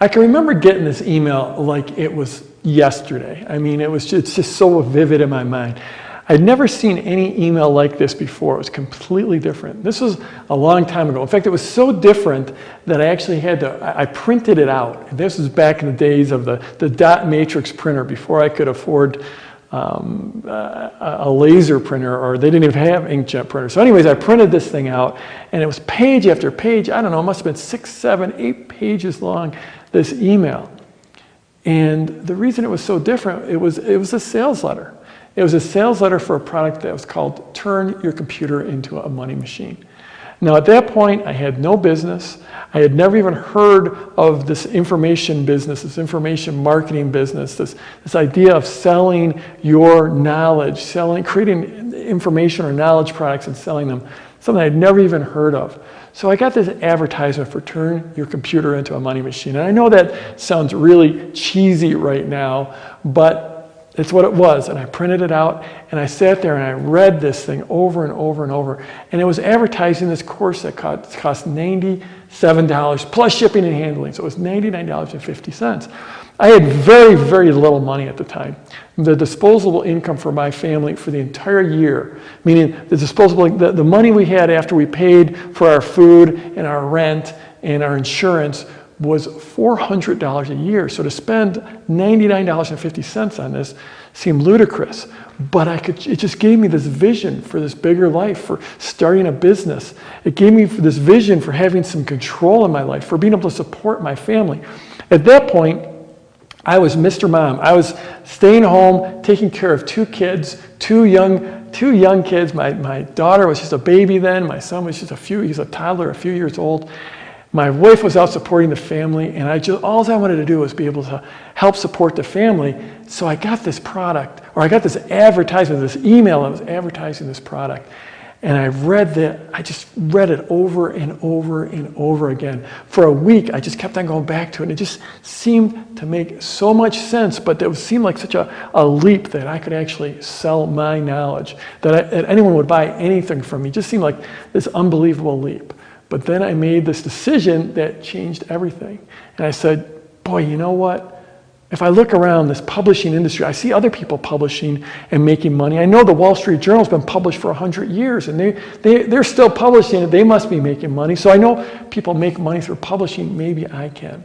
I can remember getting this email like it was yesterday. I mean, it's just so vivid in my mind. I'd never seen any email like this before. It was completely different. This was a long time ago. In fact, it was so different that I actually I printed it out. And this was back in the days of the dot matrix printer, before I could afford a laser printer, or they didn't even have inkjet printers. So anyways, I printed this thing out, and it was page after page. I don't know, it must have been 6, 7, 8 pages long, this email. And the reason it was so different, it was a sales letter. It was a sales letter for a product that was called Turn Your Computer into a Money Machine. Now at that point, I had no business. I had never even heard of this information business, this information marketing business, this idea of selling your knowledge, creating information or knowledge products and selling them, something I'd never even heard of. So I got this advertisement for Turn Your Computer into a Money Machine. And I know that sounds really cheesy right now, but it's what it was. And I printed it out, and I sat there and I read this thing over and over and over. And it was advertising this course that cost $97 plus shipping and handling. So it was $99.50. I had very, very little money at the time. The disposable income for my family for the entire year, meaning the money we had after we paid for our food and our rent and our insurance, was $400 a year. So to spend $99.50 on this seemed ludicrous. But it just gave me this vision for this bigger life, for starting a business. It gave me this vision for having some control in my life, for being able to support my family. At that point, I was Mr. Mom. I was staying home, taking care of 2 kids, two young kids. My daughter was just a baby then. My son was just he's a toddler, a few years old. My wife was out supporting the family, and all I wanted to do was be able to help support the family. So I got this product, or I got this advertisement, this email that was advertising this product. And I just read it over and over and over again. For a week, I just kept on going back to it. And it just seemed to make so much sense, but it seemed like such a leap that I could actually sell my knowledge, that anyone would buy anything from me. It just seemed like this unbelievable leap. But then I made this decision that changed everything. And I said, boy, you know what? If I look around this publishing industry, I see other people publishing and making money. I know the Wall Street Journal's been published for 100 years, and they're still publishing it. They must be making money. So I know people make money through publishing. Maybe I can.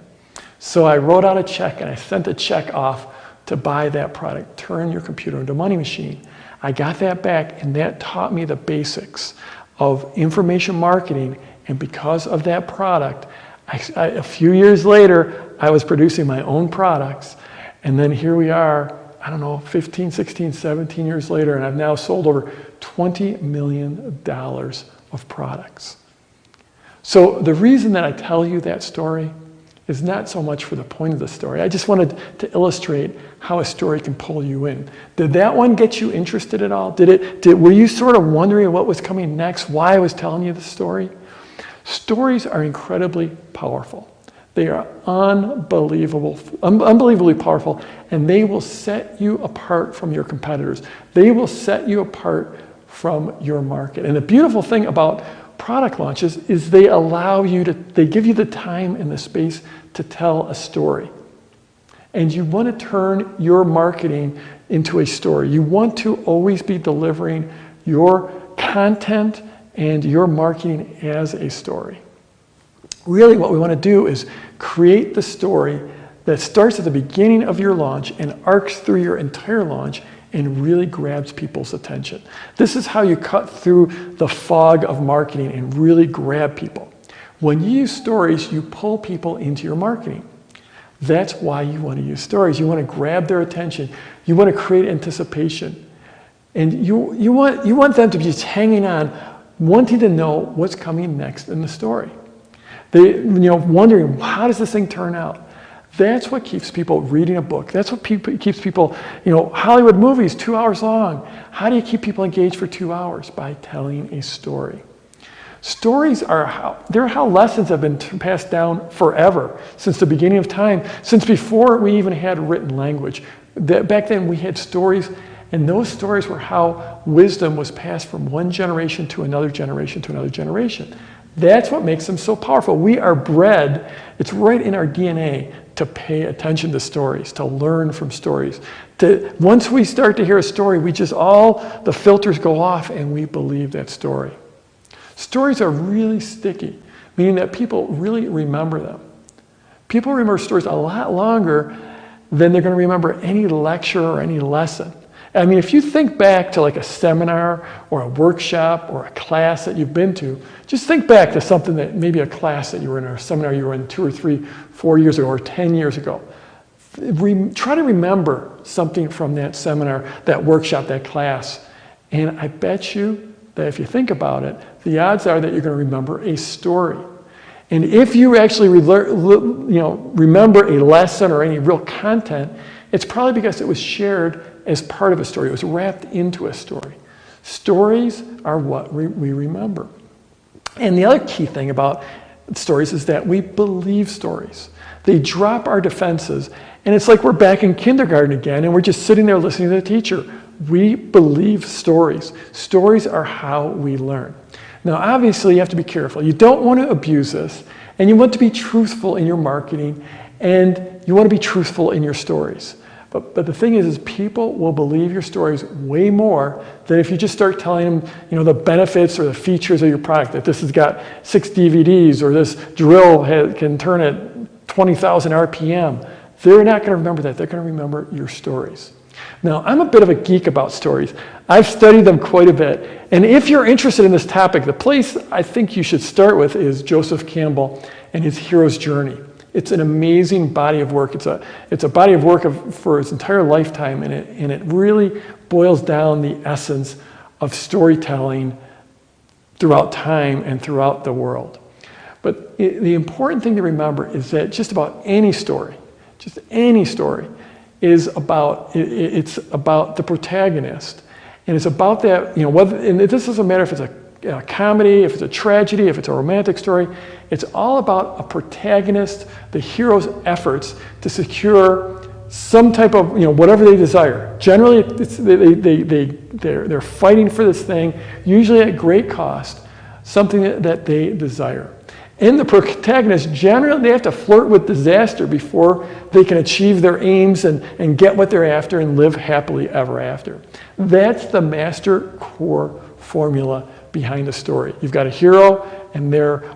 So I wrote out a check, and I sent a check off to buy that product, Turn Your Computer into a Money Machine. I got that back, and that taught me the basics of information marketing. And because of that product, a few years later, I was producing my own products. And then here we are, I don't know, 15, 16, 17 years later, and I've now sold over $20 million of products. So the reason that I tell you that story is not so much for the point of the story. I just wanted to illustrate how a story can pull you in. Did that one get you interested at all? Were you sort of wondering what was coming next, why I was telling you the story? Stories are incredibly powerful. They are unbelievably powerful, and they will set you apart from your competitors. They will set you apart from your market. And the beautiful thing about product launches is they give you the time and the space to tell a story. And you want to turn your marketing into a story. You want to always be delivering your content and your marketing as a story. Really what we want to do is create the story that starts at the beginning of your launch and arcs through your entire launch and really grabs people's attention. This is how you cut through the fog of marketing and really grab people. When you use stories, you pull people into your marketing. That's why you want to use stories. You want to grab their attention. You want to create anticipation. And you want them to be just hanging on, wanting to know what's coming next in the story. Wondering, how does this thing turn out? That's what keeps people reading a book. That's what keeps people, Hollywood movies, 2 hours long. How do you keep people engaged for 2 hours? By telling a story. Stories are how lessons have been passed down forever, since the beginning of time, since before we even had written language. Back then we had stories, and those stories were how wisdom was passed from one generation to another generation to another generation. That's what makes them so powerful. We are bred, it's right in our DNA to pay attention to stories, to learn from stories. Once we start to hear a story, all the filters go off and we believe that story. Stories are really sticky, meaning that people really remember them. People remember stories a lot longer than they're going to remember any lecture or any lesson. I mean, if you think back to like a seminar or a workshop or a class that you've been to, just think back to something that maybe a class that you were in or a seminar you were in 2 or 3, 4 years ago or 10 years ago. Try to remember something from that seminar, that workshop, that class. And I bet you that if you think about it, the odds are that you're going to remember a story. And if you actually remember a lesson or any real content, it's probably because it was shared as part of a story. It was wrapped into a story. Stories are what we remember. And the other key thing about stories is that we believe stories. They drop our defenses, and it's like we're back in kindergarten again, and we're just sitting there listening to the teacher. We believe stories. Stories are how we learn. Now, obviously, you have to be careful. You don't want to abuse this, and you want to be truthful in your marketing, and you want to be truthful in your stories. But the thing is people will believe your stories way more than if you just start telling them, the benefits or the features of your product, that this has got 6 DVDs or this drill can turn at 20,000 RPM. They're not going to remember that. They're going to remember your stories. Now, I'm a bit of a geek about stories. I've studied them quite a bit. And if you're interested in this topic, the place I think you should start with is Joseph Campbell and his hero's journey. It's an amazing body of work. It's a body of work for his entire lifetime, and it really boils down the essence of storytelling throughout time and throughout the world. But the important thing to remember is that just about any story, is about it's about the protagonist, and it's about that. And this doesn't matter if it's a comedy, if it's a tragedy, if it's a romantic story. It's all about a protagonist, the hero's efforts to secure some type of, whatever they desire. Generally, they're fighting for this thing, usually at great cost, something that they desire. And the protagonist, generally, they have to flirt with disaster before they can achieve their aims and get what they're after and live happily ever after. That's the master core formula behind the story. You've got a hero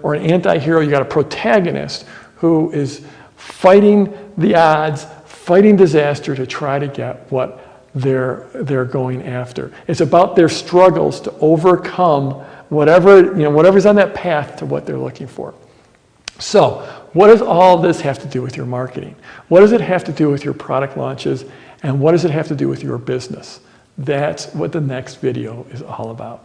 or an anti-hero. You've got a protagonist who is fighting the odds, fighting disaster to try to get what they're going after. It's about their struggles to overcome whatever's on that path to what they're looking for. So, what does all this have to do with your marketing? What does it have to do with your product launches? And what does it have to do with your business? That's what the next video is all about.